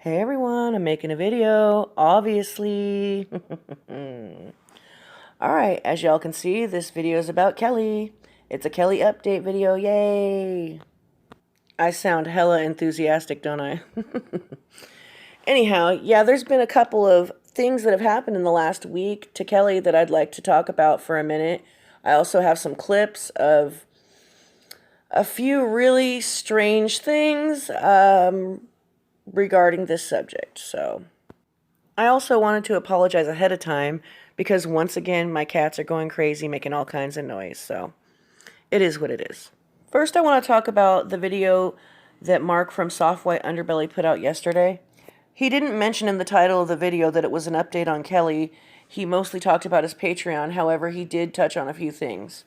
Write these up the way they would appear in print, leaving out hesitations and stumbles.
Hey everyone, I'm making a video, obviously. Alright, as y'all can see, this video is about Kelly. It's a Kelly update video, yay! I sound hella enthusiastic, don't I? Anyhow, yeah, there's been a couple of things that have happened in the last week to Kelly that I'd like to talk about for a minute. I also have some clips of a few really strange things, regarding this subject. So I also wanted to apologize ahead of time because once again my cats are going crazy making all kinds of noise, so it is what it is. First I want to talk about the video that Mark from Soft White Underbelly put out yesterday. He didn't mention in the title of the video that it was an update on Kelly. He mostly talked about his Patreon, however he did touch on a few things.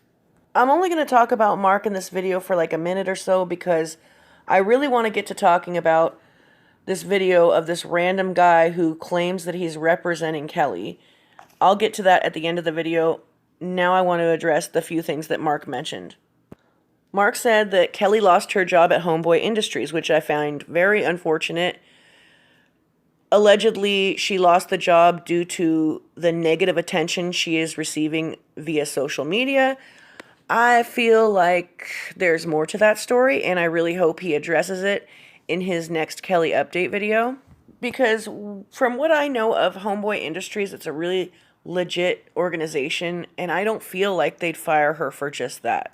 I'm only going to talk about Mark in this video for like a minute or so because I really want to get to talking about this video of this random guy who claims that he's representing Kelly. I'll get to that at the end of the video. Now I want to address the few things that Mark mentioned. Mark said that Kelly lost her job at Homeboy Industries, which I find very unfortunate. Allegedly, she lost the job due to the negative attention she is receiving via social media. I feel like there's more to that story, and I really hope he addresses it in his next Kelly update video, because from what I know of Homeboy Industries, it's a really legit organization, and I don't feel like they'd fire her for just that.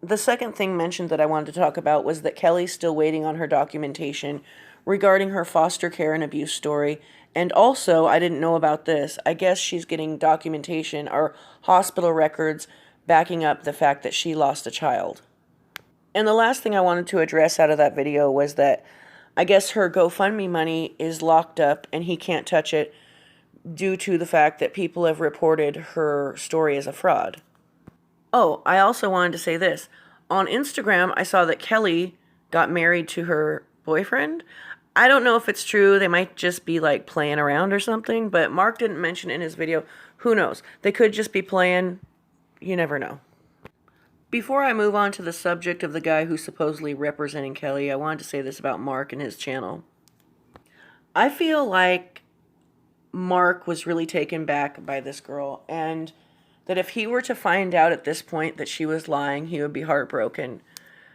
The second thing mentioned that I wanted to talk about was that Kelly's still waiting on her documentation regarding her foster care and abuse story, and also, I didn't know about this, I guess she's getting documentation or hospital records backing up the fact that she lost a child. And the last thing I wanted to address out of that video was that I guess her GoFundMe money is locked up and he can't touch it due to the fact that people have reported her story as a fraud. Oh, I also wanted to say this. On Instagram, I saw that Kelly got married to her boyfriend. I don't know if it's true. They might just be like playing around or something, but Mark didn't mention it in his video. Who knows? They could just be playing. You never know. Before I move on to the subject of the guy who's supposedly representing Kelly, I wanted to say this about Mark and his channel. I feel like Mark was really taken back by this girl, and that if he were to find out at this point that she was lying, he would be heartbroken.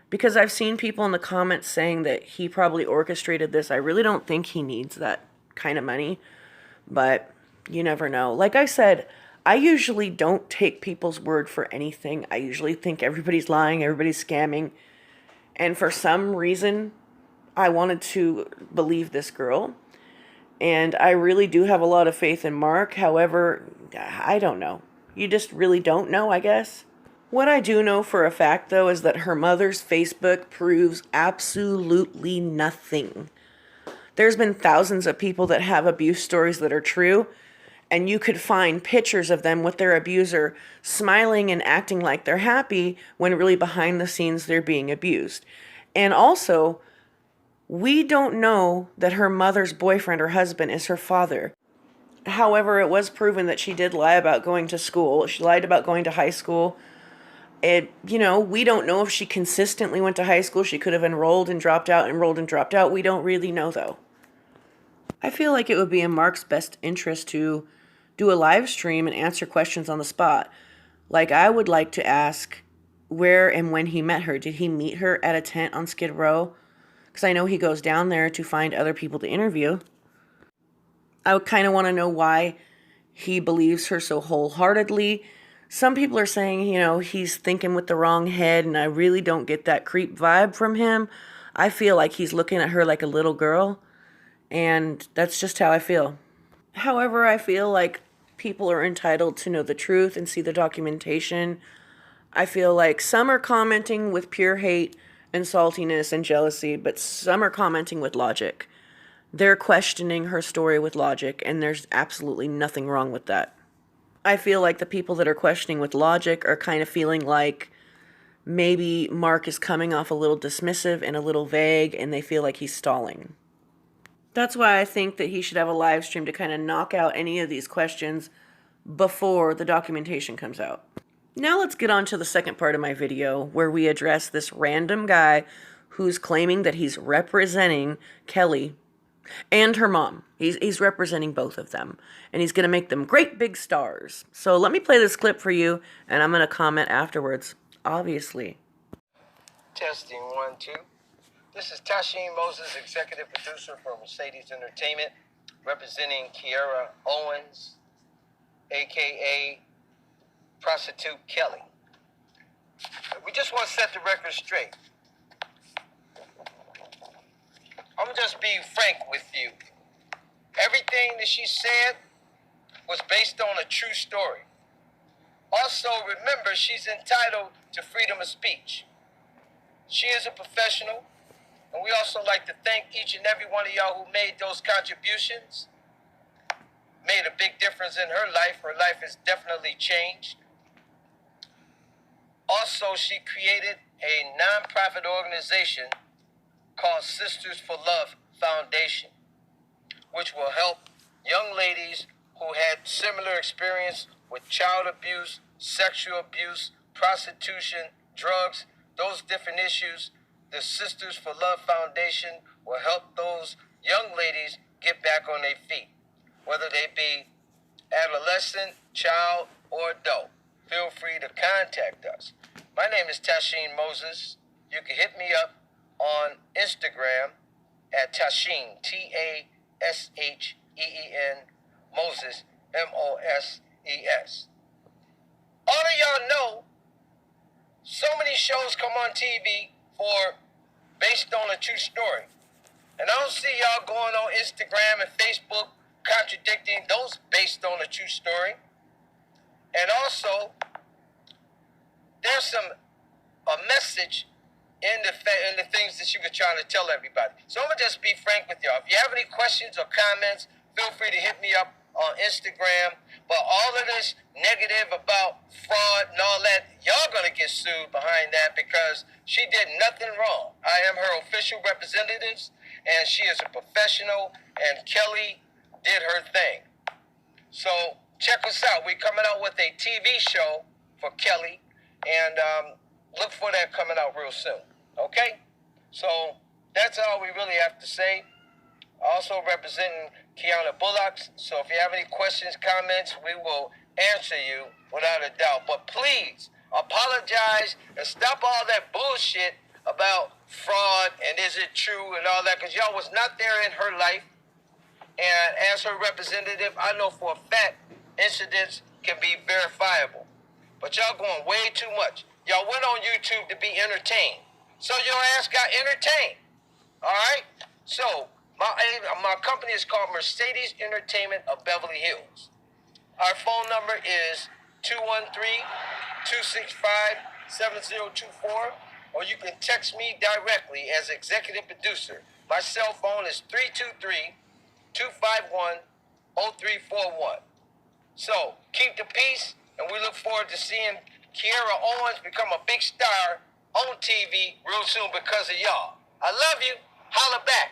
Because I've seen people in the comments saying that he probably orchestrated this. I really don't think he needs that kind of money, but you never know. Like I said, I usually don't take people's word for anything. I usually think everybody's lying, everybody's scamming. And for some reason, I wanted to believe this girl. And I really do have a lot of faith in Mark. However, I don't know. You just really don't know, I guess. What I do know for a fact, though, is that her mother's Facebook proves absolutely nothing. There's been thousands of people that have abuse stories that are true, and you could find pictures of them with their abuser smiling and acting like they're happy when really behind the scenes they're being abused. And also, we don't know that her mother's boyfriend or husband is her father. However, it was proven that she did lie about going to school. She lied about going to high school. We don't know if she consistently went to high school. She could have enrolled and dropped out, enrolled and dropped out. We don't really know, though. I feel like it would be in Mark's best interest to do a live stream and answer questions on the spot. Like, I would like to ask where and when he met her. Did he meet her at a tent on Skid Row? Because I know he goes down there to find other people to interview. I would kind of want to know why he believes her so wholeheartedly. Some people are saying, he's thinking with the wrong head, and I really don't get that creep vibe from him. I feel like he's looking at her like a little girl, and that's just how I feel. However, I feel like people are entitled to know the truth and see the documentation. I feel like some are commenting with pure hate and saltiness and jealousy, but some are commenting with logic. They're questioning her story with logic, and there's absolutely nothing wrong with that. I feel like the people that are questioning with logic are kind of feeling like maybe Mark is coming off a little dismissive and a little vague, and they feel like he's stalling. That's why I think that he should have a live stream to kind of knock out any of these questions before the documentation comes out. Now let's get on to the second part of my video, where we address this random guy who's claiming that he's representing Kelly And her mom. He's representing both of them. And he's going to make them great big stars. So let me play this clip for you, and I'm going to comment afterwards, obviously. Testing 1, 2. This is Tasheen Moses, executive producer for Mercedes Entertainment, representing Kiera Owens, a.k.a. Prostitute Kelly. We just want to set the record straight. I'm going to just be frank with you. Everything that she said was based on a true story. Also, remember, she's entitled to freedom of speech. She is a professional, and we also like to thank each and every one of y'all who made those contributions. Made a big difference in her life. Her life has definitely changed. Also, she created a nonprofit organization called Sisters for Love Foundation, which will help young ladies who had similar experience with child abuse, sexual abuse, prostitution, drugs, those different issues. The Sisters for Love Foundation will help those young ladies get back on their feet, whether they be adolescent, child, or adult. Feel free to contact us. My name is Tasheen Moses. You can hit me up on Instagram at Tasheen, Tasheen, Moses, Moses. All of y'all know so many shows come on TV based on a true story. And I don't see y'all going on Instagram and Facebook contradicting those based on a true story. And also, there's a message in the things that you were trying to tell everybody. So I'm going to just be frank with y'all. If you have any questions or comments, feel free to hit me up on Instagram. But all of this negative about fraud and all that, y'all going to get sued behind that because she did nothing wrong. I am her official representative, and she is a professional, and Kelly did her thing. So check us out. We're coming out with a TV show for Kelly, and look for that coming out real soon. Okay? So that's all we really have to say. Also representing Kiana Bullock. So if you have any questions, comments, we will answer you without a doubt. But please apologize and stop all that bullshit about fraud and is it true and all that, because y'all was not there in her life. And as her representative, I know for a fact incidents can be verifiable. But y'all going way too much. Y'all went on YouTube to be entertained. So your ass got entertained. All right? So my company is called Mercedes Entertainment of Beverly Hills. Our phone number is 213-265-7024, or you can text me directly as executive producer. My cell phone is 323-251-0341. So keep the peace, and we look forward to seeing Kiera Owens become a big star on TV real soon because of y'all. I love you. Holla back.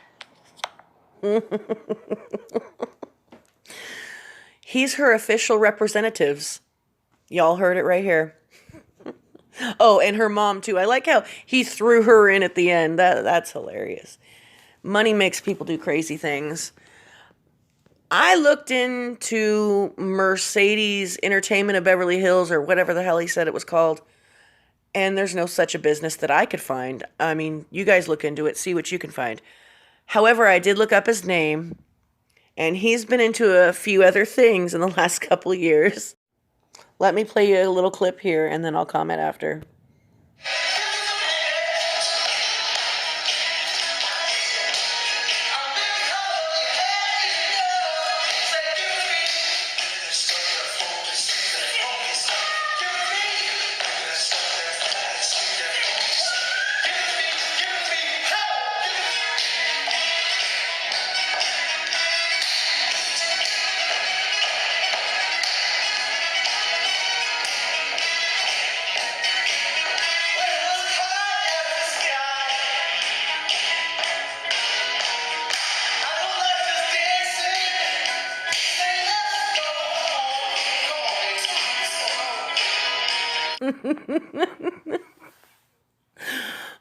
He's her official representatives. Y'all heard it right here. Oh, and her mom too. I like how he threw her in at the end. That's hilarious. Money makes people do crazy things. I looked into Mercedes Entertainment of Beverly Hills, or whatever the hell he said it was called, and there's no such a business that I could find. I mean, you guys look into it, see what you can find. However, I did look up his name, and he's been into a few other things in the last couple of years. Let me play you a little clip here, and then I'll comment after.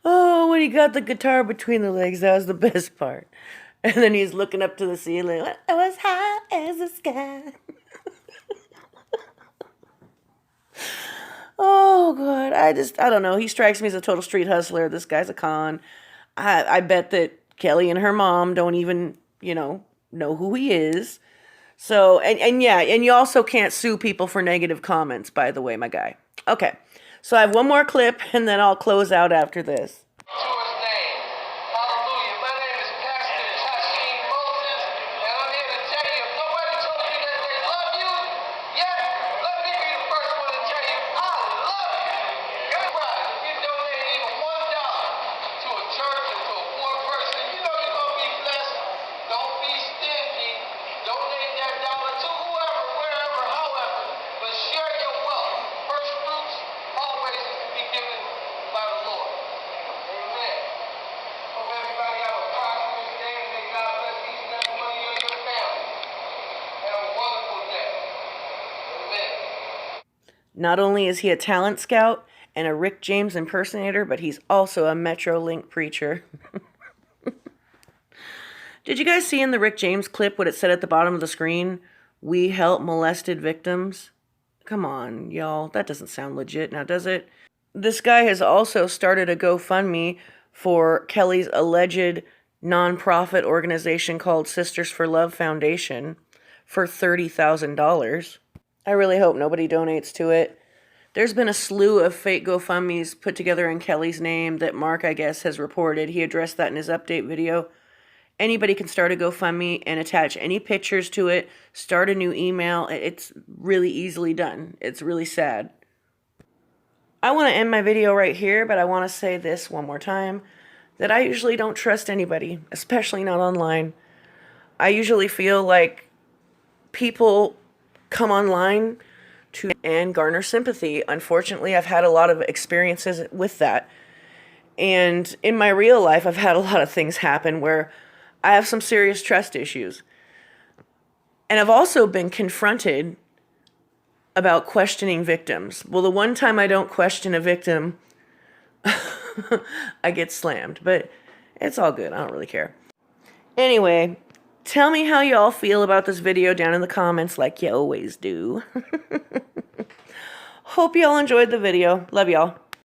Oh, when he got the guitar between the legs, that was the best part. And then he's looking up to the ceiling. I was high as the sky. Oh, God. I don't know. He strikes me as a total street hustler. This guy's a con. I bet that Kelly and her mom don't even, know who he is. So, and yeah, and you also can't sue people for negative comments, by the way, my guy. Okay. So I have one more clip, and then I'll close out after this. To his name. Hallelujah. My name is Pastor Tasheem Moses, and I'm here to tell you, if nobody told you that they love you, yeah, let me be the first one to tell you, I love you. God, if you donate even $1 to a church or to a poor person, you know you're going to be blessed. Don't be stingy. Donate that dollar to whoever, wherever, however, but share your wealth. First fruits always be given by the Lord. Amen. Hope everybody have a prosperous day and may God bless each and every one of you and your family. Have a wonderful day. Amen. Not only is he a talent scout and a Rick James impersonator, but he's also a Metrolink preacher. Did you guys see in the Rick James clip what it said at the bottom of the screen? We help molested victims. Come on, y'all. That doesn't sound legit now, does it? This guy has also started a GoFundMe for Kelly's alleged nonprofit organization called Sisters for Love Foundation for $30,000. I really hope nobody donates to it. There's been a slew of fake GoFundMes put together in Kelly's name that Mark, I guess, has reported. He addressed that in his update video. Anybody can start a GoFundMe and attach any pictures to it, start a new email. It's really easily done. It's really sad. I want to end my video right here, but I want to say this one more time, that I usually don't trust anybody, especially not online. I usually feel like people come online to and garner sympathy. Unfortunately, I've had a lot of experiences with that. And in my real life, I've had a lot of things happen where I have some serious trust issues. And I've also been confronted about questioning victims. Well, the one time I don't question a victim, I get slammed. But it's all good. I don't really care. Anyway, tell me how y'all feel about this video down in the comments like you always do. Hope y'all enjoyed the video. Love y'all.